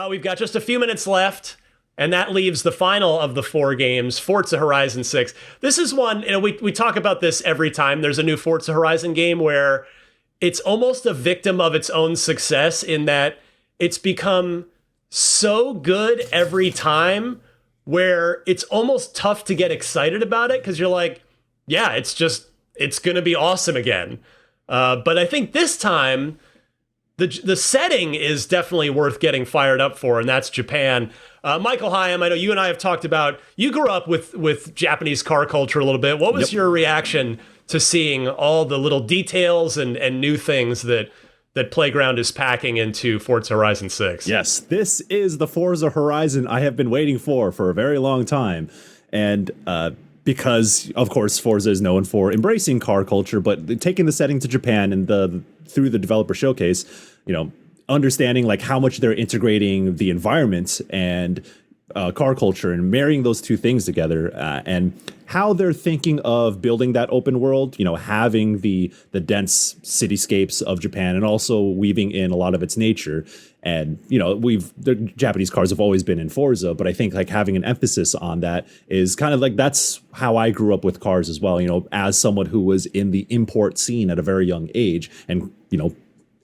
We've got just a few minutes left, and that leaves the final of the 4 games, Forza Horizon 6. This is one, we talk about this every time there's a new Forza Horizon game where it's almost a victim of its own success in that it's become so good every time where it's almost tough to get excited about it because you're like, yeah, it's going to be awesome again. But I think this time, the setting is definitely worth getting fired up for, and that's Japan. Michael Hyam, I know you and I have talked about, you grew up with Japanese car culture a little bit. What was your reaction to seeing all the little details and new things that Playground is packing into Forza Horizon 6? Yes, this is the Forza Horizon I have been waiting for a very long time. And because, of course, Forza is known for embracing car culture, but taking the setting to Japan and through the developer showcase, understanding like how much they're integrating the environment and car culture and marrying those two things together, and how they're thinking of building that open world, having the dense cityscapes of Japan and also weaving in a lot of its nature. And, the Japanese cars have always been in Forza, but I think like having an emphasis on that is kind of like, that's how I grew up with cars as well, as someone who was in the import scene at a very young age and,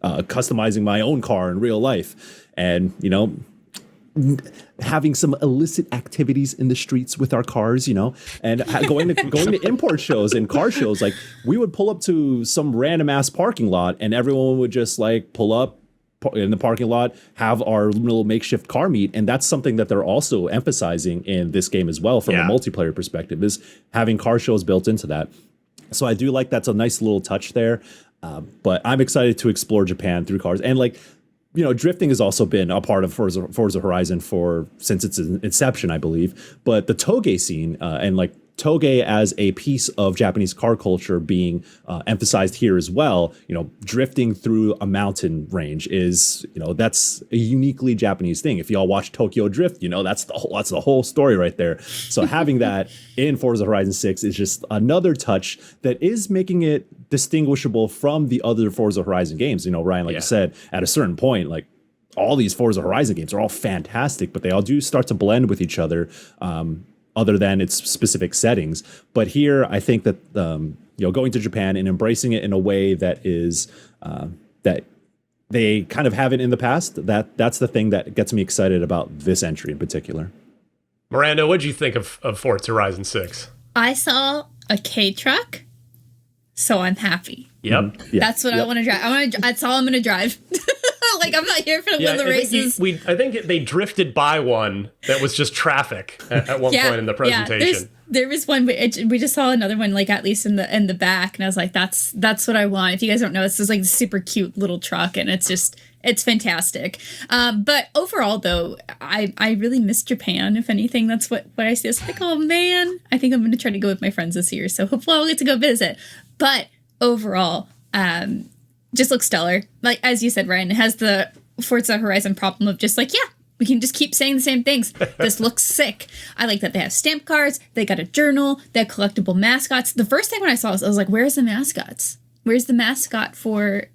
customizing my own car in real life and, having some illicit activities in the streets with our cars, and going to import shows and car shows. Like we would pull up to some random ass parking lot and everyone would just like pull up in the parking lot, have our little makeshift car meet. And that's something that they're also emphasizing in this game as well from a multiplayer perspective, is having car shows built into that. So I do like that's a nice little touch there. But I'm excited to explore Japan through cars. And like, drifting has also been a part of Forza Horizon since its inception, I believe. But the toge scene and like toge as a piece of Japanese car culture being emphasized here as well, drifting through a mountain range is, that's a uniquely Japanese thing. If y'all watch Tokyo Drift, that's the whole story right there. So having that in Forza Horizon 6 is just another touch that is making it distinguishable from the other Forza Horizon games. Ryan, like you said, at a certain point, like all these Forza Horizon games are all fantastic, but they all do start to blend with each other. Other than its specific settings. But here, I think that, going to Japan and embracing it in a way that is, that they kind of haven't in the past, that's the thing that gets me excited about this entry in particular. Miranda, what'd you think of Forza Horizon 6? I saw a K truck, so I'm happy. Yep. Yeah. That's what I want to drive. That's all I'm going to drive. Like, I'm not here for win the races. I think they drifted by one that was just traffic at one point in the presentation. Yeah, there was one. We just saw another one, like at least in the back, and I was like, that's what I want. If you guys don't know, this is like a super cute little truck, and it's fantastic. But overall, though, I really miss Japan. If anything, that's what I see. It's like, oh man, I think I'm going to try to go with my friends this year. So hopefully I'll get to go visit. But overall, just looks stellar. Like, as you said, Ryan, it has the Forza Horizon problem of just like, yeah, we can just keep saying the same things. This looks sick. I like that they have stamp cards. They got a journal. They have collectible mascots. The first thing when I saw this, I was like, where's the mascots? Where's the mascot for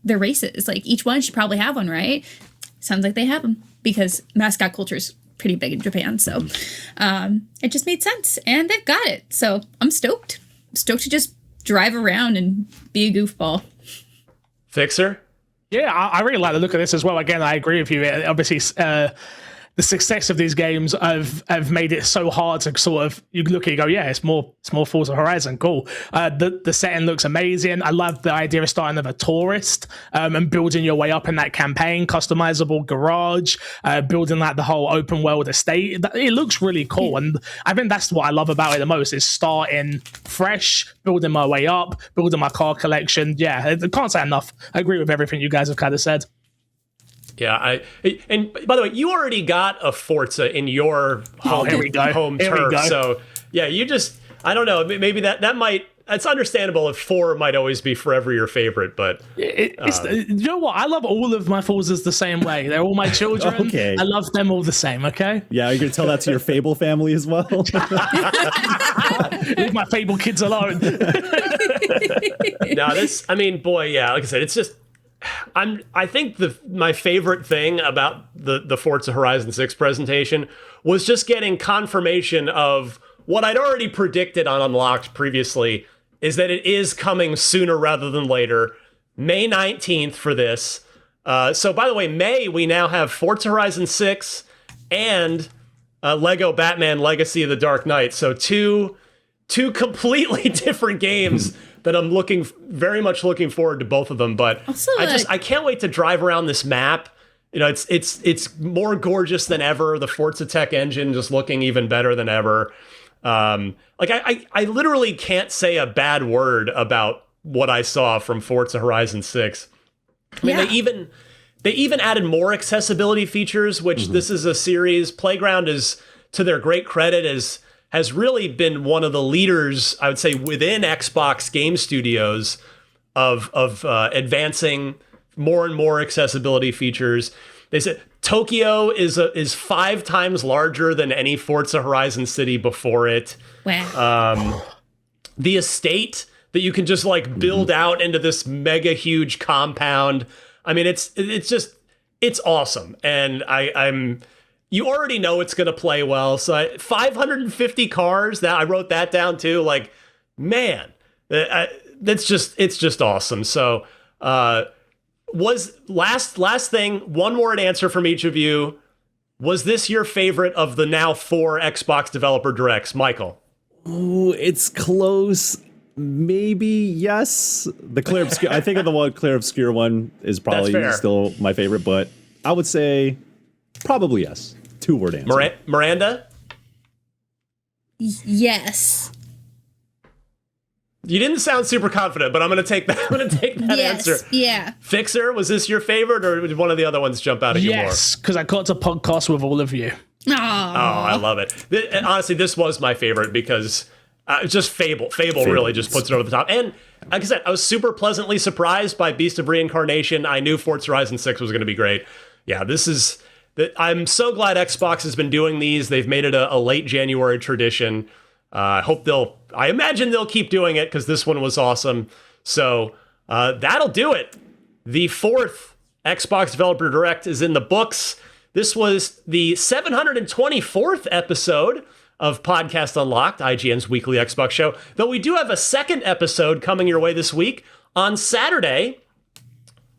the races? Like, each one should probably have one, right? Sounds like they have them because mascot culture is pretty big in Japan. So it just made sense. And they've got it. So I'm stoked. Stoked to just drive around and be a goofball. Fixer? Yeah, I really like the look of this as well. Again, I agree with you. Obviously, the success of these games have made it so hard to sort of, you look at it and go, yeah, it's more Forza Horizon, cool. The setting looks amazing. I love the idea of starting with a tourist and building your way up in that campaign, customizable garage, building like the whole open world estate. It looks really cool, and I think that's what I love about it the most, is starting fresh, building my way up, building my car collection. Yeah, I can't say enough. I agree with everything you guys have kind of said. Yeah, and by the way, you already got a Forza in your home turf. So yeah, I don't know, maybe that might, it's understandable if 4 might always be forever your favorite, but you know what? I love all of my Forzas the same way. They're all my children. Okay. I love them all the same. Okay. Yeah, you're gonna tell that to your Fable family as well. Leave my Fable kids alone. No, like I said, it's just I think my favorite thing about the Forza Horizon 6 presentation was just getting confirmation of what I'd already predicted on Unlocked previously, is that it is coming sooner rather than later. May 19th for this. So by the way, May, we now have Forza Horizon 6 and Lego Batman Legacy of the Dark Knight. So two completely different games that I'm very much looking forward to both of them. But Also, I can't wait to drive around this map. You know, it's more gorgeous than ever. The Forza Tech engine just looking even better than ever. I literally can't say a bad word about what I saw from Forza Horizon 6. I mean, they even added more accessibility features, which this is a series. Playground is, to their great credit, has really been one of the leaders, I would say, within Xbox game studios of advancing more and more accessibility features. They said Tokyo is 5 times larger than any Forza Horizon city before it. Wow. The estate that you can just like build out into this mega huge compound. I mean, it's awesome. And you already know it's going to play well. So 550 cars, that I wrote that down too. Like, man, it's just awesome. So, was last thing, one word answer from each of you. Was this your favorite of the now 4 Xbox Developer Directs, Michael? Ooh, it's close. Maybe yes. The clear obscure. I think of the one clear obscure one is probably still my favorite, but I would say probably yes. 2-word answer. Miranda? Yes. You didn't sound super confident, but I'm going to take that. Yes, answer. Yeah. Fixer, was this your favorite, or did one of the other ones jump out at you more? Yes, because I got to podcast with all of you. Aww. Oh, I love it. And honestly, this was my favorite because just Fable. Fable really just puts it over the top. And like I said, I was super pleasantly surprised by Beast of Reincarnation. I knew Forza Horizon 6 was going to be great. Yeah, I'm so glad Xbox has been doing these. They've made it a late January tradition. I imagine they'll keep doing it because this one was awesome. So that'll do it. The 4th Xbox Developer Direct is in the books. This was the 724th episode of Podcast Unlocked, IGN's weekly Xbox show. Though we do have a second episode coming your way this week on Saturday.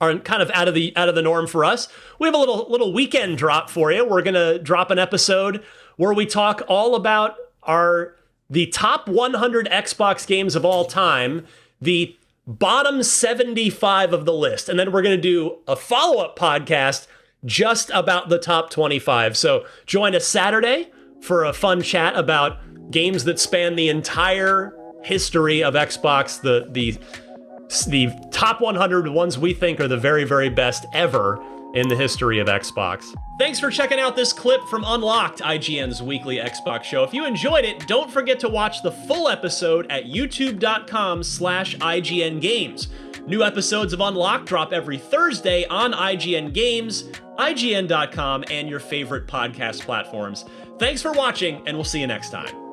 Are kind of out of the norm for us. We have a little weekend drop for you. We're gonna drop an episode where we talk all about the top 100 Xbox games of all time, the bottom 75 of the list, and then we're gonna do a follow-up podcast just about the top 25. So join us Saturday for a fun chat about games that span the entire history of Xbox, the top 100 ones we think are the very, very best ever in the history of Xbox. Thanks for checking out this clip from Unlocked, IGN's weekly Xbox show. If you enjoyed it, don't forget to watch the full episode at youtube.com/IGN Games. New episodes of Unlocked drop every Thursday on IGN Games, IGN.com, and your favorite podcast platforms. Thanks for watching, and we'll see you next time.